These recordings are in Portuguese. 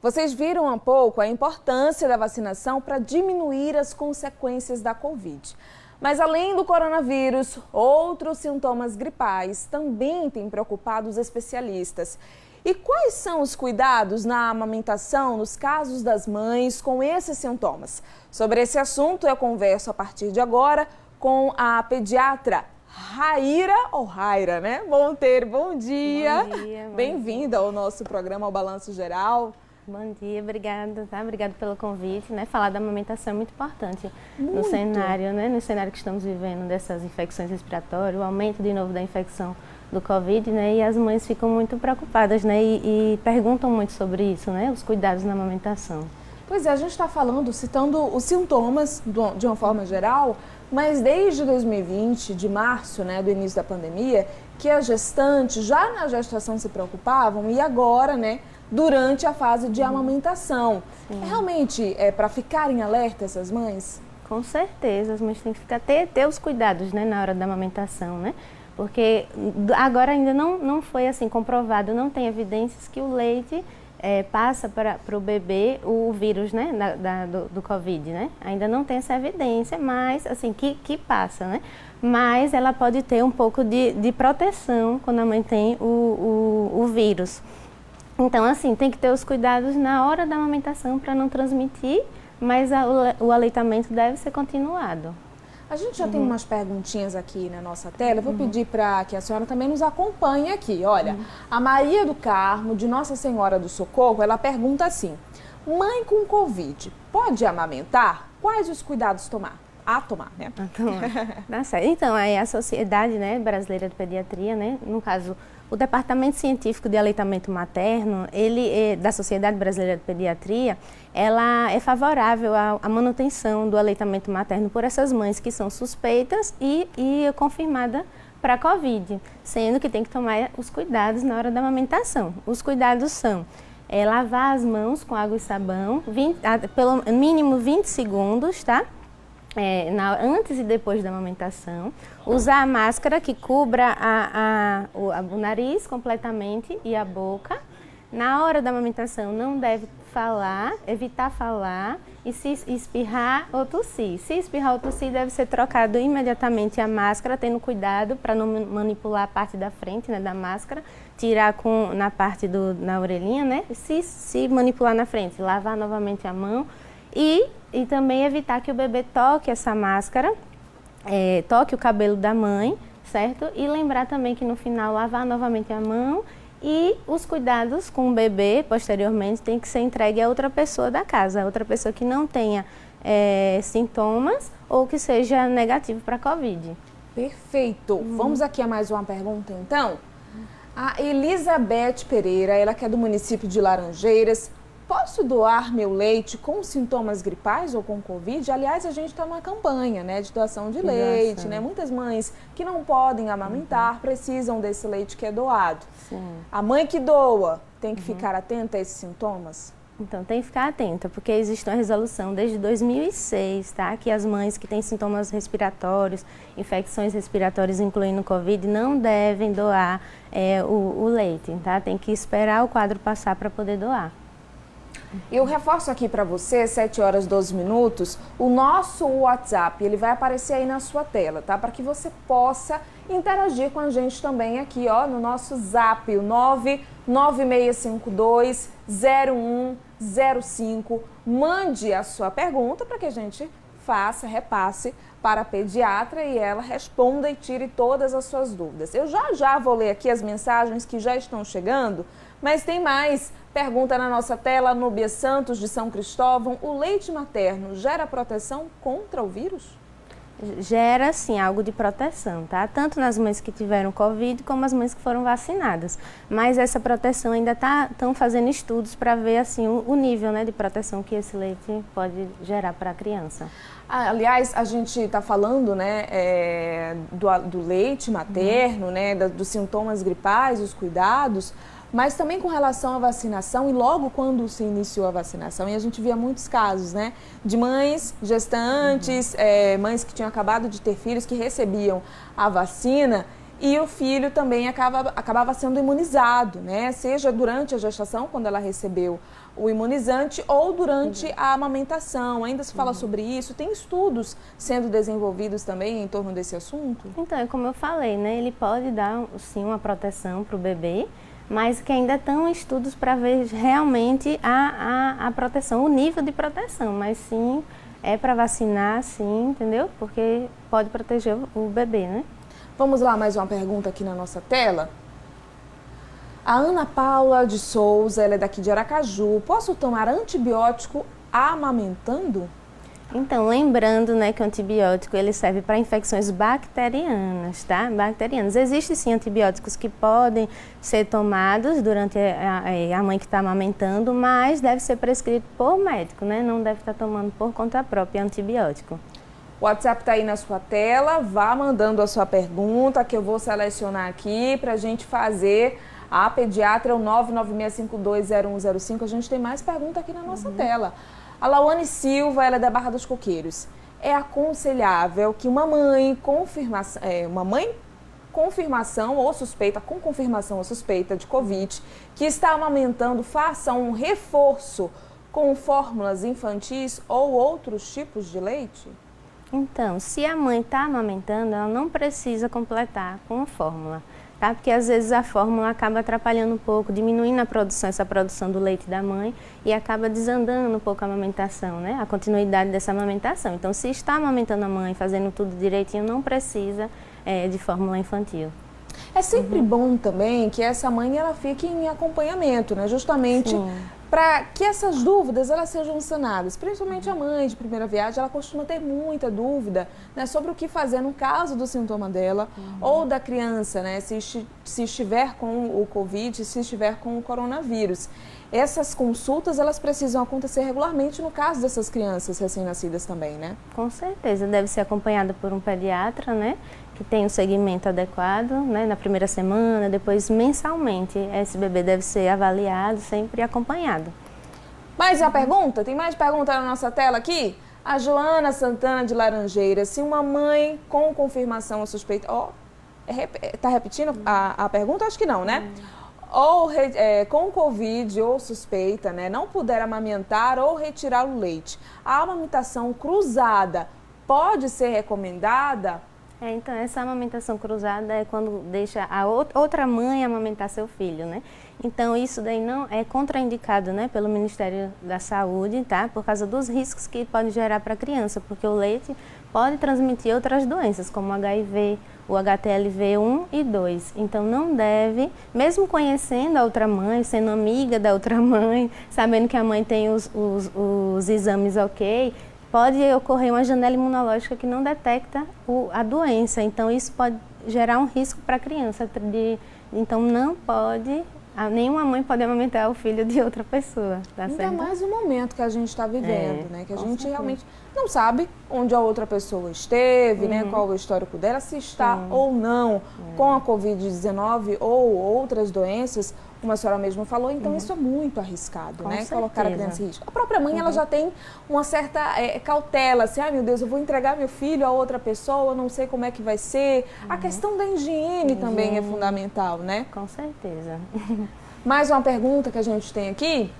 Vocês viram há pouco a importância da vacinação para diminuir as consequências da Covid. Mas além do coronavírus, outros sintomas gripais também têm preocupado os especialistas. E quais são os cuidados na amamentação nos casos das mães com esses sintomas? Sobre esse assunto eu converso a partir de agora com a pediatra Raira, né? Monteiro, bom dia. Bom dia. Bem-vinda ao nosso programa, ao Balanço Geral. Bom dia, obrigada, tá? Obrigada pelo convite, né? Falar da amamentação é muito importante Muito. no cenário, né? No cenário que estamos vivendo dessas infecções respiratórias, o aumento de novo da infecção do Covid, né? E as mães ficam muito preocupadas, né? E perguntam muito sobre isso, né? Os cuidados na amamentação. Pois é, a gente está citando os sintomas de uma forma geral, mas desde 2020, de março, né, do início da pandemia, que as gestantes já na gestação se preocupavam e agora, né, durante a fase de amamentação. Realmente é para ficarem alerta essas mães? Com certeza, as mães têm que ter os cuidados, né, na hora da amamentação, né? Porque agora ainda não foi assim comprovado, não tem evidências que o leite passa para o bebê o vírus, né, do Covid, né? Ainda não tem essa evidência, mas assim, que passa, né? Mas ela pode ter um pouco de proteção quando a mãe tem o vírus. Então, assim, tem que ter os cuidados na hora da amamentação para não transmitir, mas o aleitamento deve ser continuado. A gente já tem umas perguntinhas aqui na nossa tela. Eu vou pedir para que a senhora também nos acompanhe aqui. Olha, a Maria do Carmo, de Nossa Senhora do Socorro, ela pergunta assim: mãe com Covid, pode amamentar? Quais os cuidados tomar, né? Tá certo. Então, aí a Sociedade, né, Brasileira de Pediatria, né, no caso, o Departamento Científico de Aleitamento Materno, da Sociedade Brasileira de Pediatria, ela é favorável à manutenção do aleitamento materno por essas mães que são suspeitas e confirmada para a Covid, sendo que tem que tomar os cuidados na hora da amamentação. Os cuidados são lavar as mãos com água e sabão, pelo mínimo 20 segundos, tá? Antes e depois da amamentação, usar a máscara que cubra o nariz completamente e a boca. Na hora da amamentação não deve evitar falar e se espirrar ou tossir. Se espirrar ou tossir, deve ser trocado imediatamente a máscara, tendo cuidado para não manipular a parte da frente, né, da máscara, tirar na parte na orelhinha, né? Se manipular na frente, lavar novamente a mão. E também evitar que o bebê toque essa máscara, toque o cabelo da mãe, certo? E lembrar também que no final lavar novamente a mão e os cuidados com o bebê, posteriormente, tem que ser entregue a outra pessoa da casa, a outra pessoa que não tenha sintomas ou que seja negativo para a Covid. Perfeito. Vamos aqui a mais uma pergunta, então. A Elizabeth Pereira, ela que é do município de Laranjeiras. Posso doar meu leite com sintomas gripais ou com Covid? Aliás, a gente está numa campanha, né, de doação de leite, né? Muitas mães que não podem amamentar precisam desse leite que é doado. Sim. A mãe que doa tem que ficar atenta a esses sintomas? Então, tem que ficar atenta, porque existe uma resolução desde 2006, tá? Que as mães que têm sintomas respiratórios, infecções respiratórias, incluindo Covid, não devem doar o leite, tá? Tem que esperar o quadro passar para poder doar. Eu reforço aqui para você, 7 horas 12 minutos, o nosso WhatsApp, ele vai aparecer aí na sua tela, tá? Para que você possa interagir com a gente também aqui, ó, no nosso Zap, o 996520105. Mande a sua pergunta para que a gente repasse para a pediatra e ela responda e tire todas as suas dúvidas. Eu já vou ler aqui as mensagens que já estão chegando, mas tem mais pergunta na nossa tela. Núbia Santos, de São Cristóvão: o leite materno gera proteção contra o vírus? Gera, sim, algo de proteção, tá? Tanto nas mães que tiveram Covid, como as mães que foram vacinadas. Mas essa proteção ainda estão fazendo estudos para ver, assim, o nível, né, de proteção que esse leite pode gerar para a criança. Aliás, a gente está falando, né, do leite materno, né, dos sintomas gripais, os cuidados, mas também com relação à vacinação, e logo quando se iniciou a vacinação, e a gente via muitos casos, né, de mães gestantes, mães que tinham acabado de ter filhos, que recebiam a vacina e o filho também acabava sendo imunizado, né, seja durante a gestação, quando ela recebeu o imunizante ou durante a amamentação. Ainda se fala sobre isso? Tem estudos sendo desenvolvidos também em torno desse assunto? Então, é como eu falei, né? Ele pode dar, sim, uma proteção para o bebê, mas que ainda estão estudos para ver realmente a proteção, o nível de proteção. Mas sim, é para vacinar, sim, entendeu? Porque pode proteger o bebê, né? Vamos lá, mais uma pergunta aqui na nossa tela. A Ana Paula de Souza, ela é daqui de Aracaju. Posso tomar antibiótico amamentando? Então, lembrando, né, que o antibiótico ele serve para infecções bacterianas, tá? Bacterianas. Existem sim antibióticos que podem ser tomados durante a mãe que está amamentando, mas deve ser prescrito por médico, né? Não deve estar tomando por conta própria antibiótico. O WhatsApp está aí na sua tela, vá mandando a sua pergunta que eu vou selecionar aqui para a gente fazer. A pediatra é o 996520105. A gente tem mais pergunta aqui na nossa tela. A Lawane Silva, ela é da Barra dos Coqueiros. É aconselhável que uma mãe com confirmação ou suspeita de Covid, que está amamentando, faça um reforço com fórmulas infantis ou outros tipos de leite? Então, se a mãe está amamentando, ela não precisa completar com a fórmula. Tá? Porque às vezes a fórmula acaba atrapalhando um pouco, diminuindo essa produção do leite da mãe e acaba desandando um pouco a amamentação, né? A continuidade dessa amamentação. Então, se está amamentando a mãe, fazendo tudo direitinho, não precisa de fórmula infantil. É sempre bom também que essa mãe ela fique em acompanhamento, né? Justamente para que essas dúvidas elas sejam sanadas. Principalmente a mãe de primeira viagem, ela costuma ter muita dúvida, né, sobre o que fazer no caso do sintoma dela ou da criança, né, se estiver com o Covid, se estiver com o coronavírus. Essas consultas, elas precisam acontecer regularmente no caso dessas crianças recém-nascidas também, né? Com certeza, deve ser acompanhada por um pediatra, né? Que tem um segmento adequado, né? Na primeira semana, depois mensalmente. Esse bebê deve ser avaliado, sempre acompanhado. Mais uma pergunta? Tem mais pergunta na nossa tela aqui? A Joana Santana de Laranjeiras. Se uma mãe com confirmação ou suspeita... Tá repetindo a pergunta? Acho que não, né? Ou com Covid ou suspeita, né, não puder amamentar ou retirar o leite, a amamentação cruzada pode ser recomendada? Então, essa amamentação cruzada é quando deixa a outra mãe amamentar seu filho, né? Então, isso daí não é contraindicado, né, pelo Ministério da Saúde, tá? Por causa dos riscos que pode gerar para a criança, porque o leite pode transmitir outras doenças, como o HIV, o HTLV1 e 2. Então, não deve, mesmo conhecendo a outra mãe, sendo amiga da outra mãe, sabendo que a mãe tem os exames ok, pode ocorrer uma janela imunológica que não detecta a doença. Então, isso pode gerar um risco para a criança. Então, não pode... Nenhuma mãe pode amamentar o filho de outra pessoa, tá certo? Ainda mais o momento que a gente está vivendo, né? Que a gente realmente não sabe onde a outra pessoa esteve, né? Qual o histórico dela, se está ou não com a Covid-19 ou outras doenças, como a senhora mesma falou. Então, isso é muito arriscado, né? Certeza. Colocar a criança em risco. A própria mãe, ela já tem uma certa cautela, assim, ai meu Deus, eu vou entregar meu filho a outra pessoa, não sei como é que vai ser. A questão da higiene também é fundamental, né? Com certeza. Mais uma pergunta que a gente tem aqui.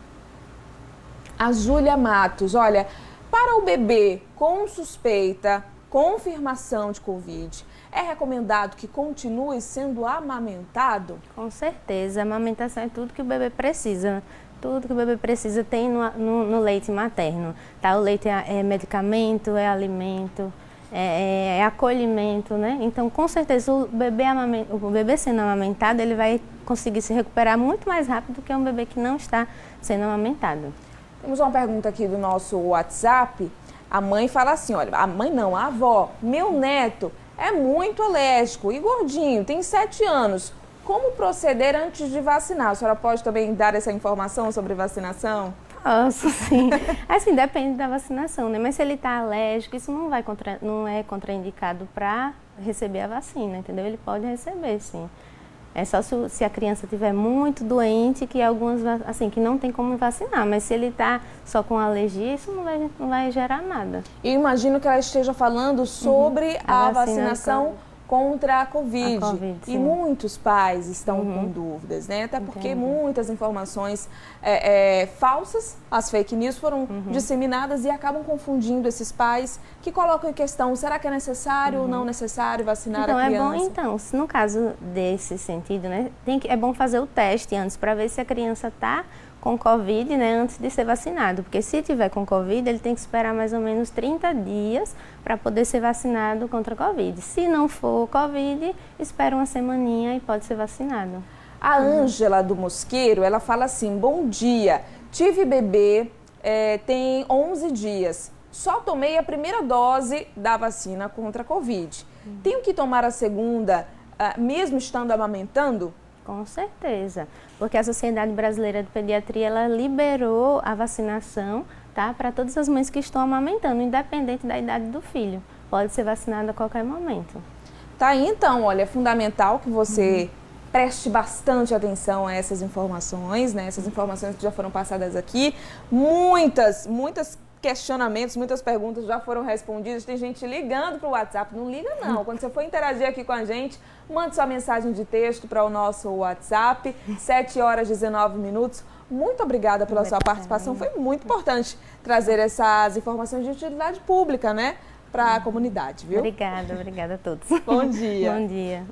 A Júlia Matos, olha, para o bebê com suspeita, confirmação de Covid, é recomendado que continue sendo amamentado? Com certeza, a amamentação é tudo que o bebê precisa. Tudo que o bebê precisa tem no leite materno. Tá? O leite é medicamento, é alimento, é acolhimento, né? Então, com certeza, o bebê sendo amamentado, ele vai conseguir se recuperar muito mais rápido do que um bebê que não está sendo amamentado. Temos uma pergunta aqui do nosso WhatsApp. A mãe fala assim, olha, a mãe não, a avó, meu neto é muito alérgico e gordinho, tem 7 anos. Como proceder antes de vacinar? A senhora pode também dar essa informação sobre vacinação? Posso, sim. Assim, depende da vacinação, né? Mas se ele está alérgico, isso não é contraindicado para receber a vacina, entendeu? Ele pode receber, sim. É só se a criança estiver muito doente, que algumas, assim, que não tem como vacinar. Mas se ele está só com alergia, isso não vai gerar nada. E imagino que ela esteja falando sobre a vacinação contra a Covid. E sim. muitos pais estão com dúvidas, né? Até porque muitas informações falsas, as fake news, foram disseminadas e acabam confundindo esses pais que colocam em questão, será que é necessário ou não necessário vacinar a criança? Então, se no caso desse sentido, né, é bom fazer o teste antes para ver se a criança está com Covid, né, antes de ser vacinado. Porque se tiver com Covid, ele tem que esperar mais ou menos 30 dias para poder ser vacinado contra a Covid. Se não for Covid, espera uma semaninha e pode ser vacinado. A Ângela do Mosqueiro, ela fala assim, bom dia, tive bebê, tem 11 dias, só tomei a primeira dose da vacina contra a Covid. Tenho que tomar a segunda, mesmo estando amamentando? Com certeza, porque a Sociedade Brasileira de Pediatria, ela liberou a vacinação, tá, para todas as mães que estão amamentando, independente da idade do filho. Pode ser vacinado a qualquer momento. Tá aí, então, olha, é fundamental que você preste bastante atenção a essas informações, né? Essas informações que já foram passadas aqui. Muitas questionamentos, muitas perguntas já foram respondidas. Tem gente ligando para o WhatsApp. Não liga, não. Quando você for interagir aqui com a gente, mande sua mensagem de texto para o nosso WhatsApp, 7h19. Muito obrigada pela sua participação. Foi muito importante trazer essas informações de utilidade pública, né, para a comunidade, viu? Obrigada a todos. Bom dia. Bom dia.